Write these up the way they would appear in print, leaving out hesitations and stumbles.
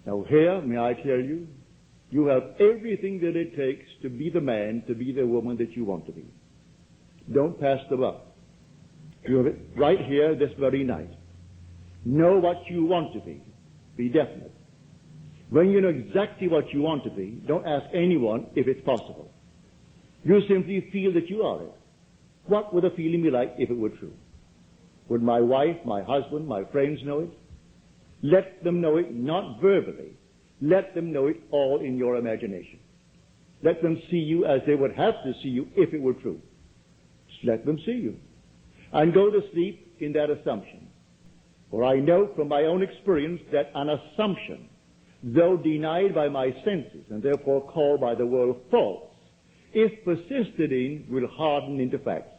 Now here, may I tell you, you have everything that it takes to be the man, to be the woman that you want to be. Don't pass the buck. You have it right here this very night. Know what you want to be. Be definite. When you know exactly what you want to be, don't ask anyone if it's possible. You simply feel that you are it. What would the feeling be like if it were true? Would my wife, my husband, my friends know it? Let them know it, not verbally. Let them know it all in your imagination. Let them see you as they would have to see you if it were true. Just let them see you. And go to sleep in that assumption. For I know from my own experience that an assumption, though denied by my senses and therefore called by the world false, if persisted in, will harden into facts.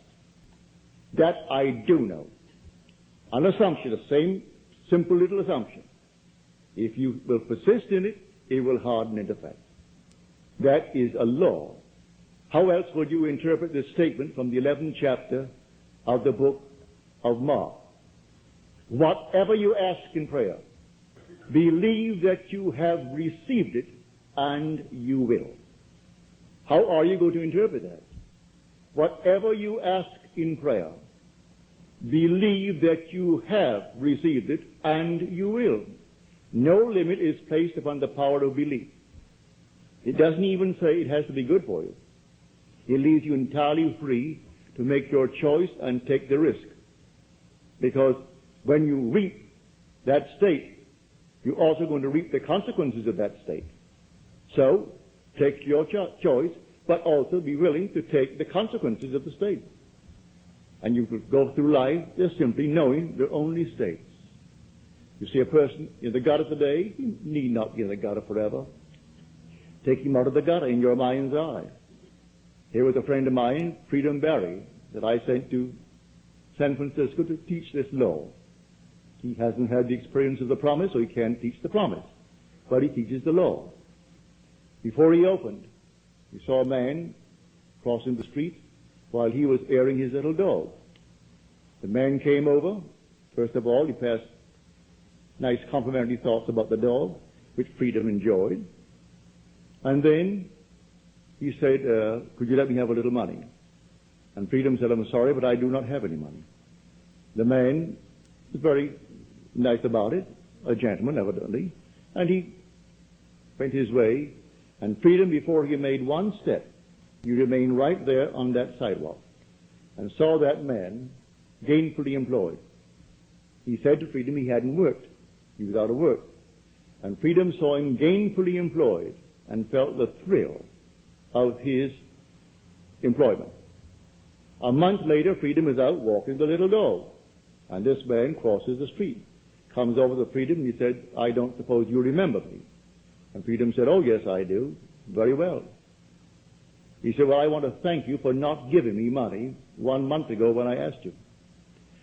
That I do know. An assumption, the same simple little assumption. If you will persist in it, it will harden into fact. That is a law. How else would you interpret this statement from the 11th chapter of the book of Mark? Whatever you ask in prayer, believe that you have received it, and you will. How are you going to interpret that? Whatever you ask in prayer, believe that you have received it, and you will. No limit is placed upon the power of belief. It doesn't even say it has to be good for you. It leaves you entirely free to make your choice and take the risk. Because when you reap that state, you're also going to reap the consequences of that state. So, take your choice, but also be willing to take the consequences of the state. And you could go through life just simply knowing there are only states. You see a person in the gutter today, he need not be in the gutter forever. Take him out of the gutter in your mind's eye. Here was a friend of mine, Freedom Barry, that I sent to San Francisco to teach this law. He hasn't had the experience of the promise, so he can't teach the promise. But he teaches the law. Before he opened, he saw a man crossing the street while he was airing his little dog. The man came over. First of all, he passed nice complimentary thoughts about the dog, which Freedom enjoyed. And then he said, could you let me have a little money? And Freedom said, I'm sorry, but I do not have any money. The man was very nice about it, a gentleman evidently, and he went his way. And Freedom, before he made one step, he remained right there on that sidewalk and saw that man gainfully employed. He said to Freedom he hadn't worked. He was out of work. And Freedom saw him gainfully employed and felt the thrill of his employment. A month later, Freedom is out walking the little dog. And this man crosses the street, comes over to Freedom, and he said, I don't suppose you remember me. And Freedom said, oh, yes, I do. Very well. He said, well, I want to thank you for not giving me money 1 month ago when I asked you.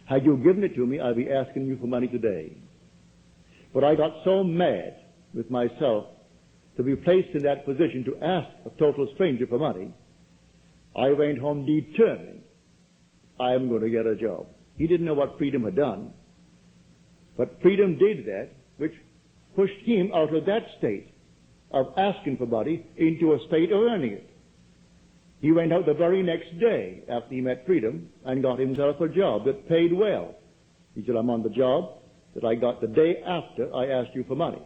Had you given it to me, I'd be asking you for money today. But I got so mad with myself to be placed in that position to ask a total stranger for money, I went home determined I am going to get a job. He didn't know what Freedom had done, but Freedom did that, which pushed him out of that state of asking for money into a state of earning it. He went out the very next day after he met Freedom and got himself a job that paid well. He said, I'm on the job that I got the day after I asked you for money.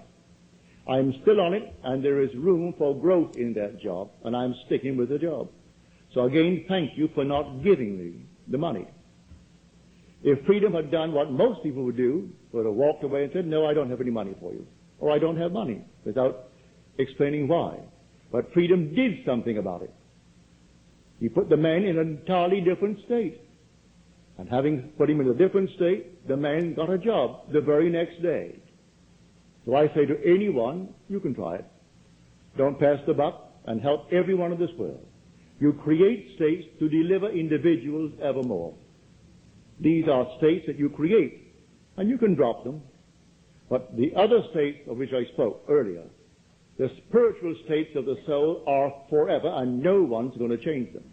I'm still on it, and there is room for growth in that job, and I'm sticking with the job. So again, thank you for not giving me the money. If Freedom had done what most people would do, would have walked away and said, no, I don't have any money for you, or I don't have money, without explaining why. But Freedom did something about it. He put the man in an entirely different state. And having put him in a different state, the man got a job the very next day. So I say to anyone, you can try it. Don't pass the buck and help everyone in this world. You create states to deliver individuals evermore. These are states that you create, and you can drop them. But the other states of which I spoke earlier, the spiritual states of the soul are forever, and no one's going to change them.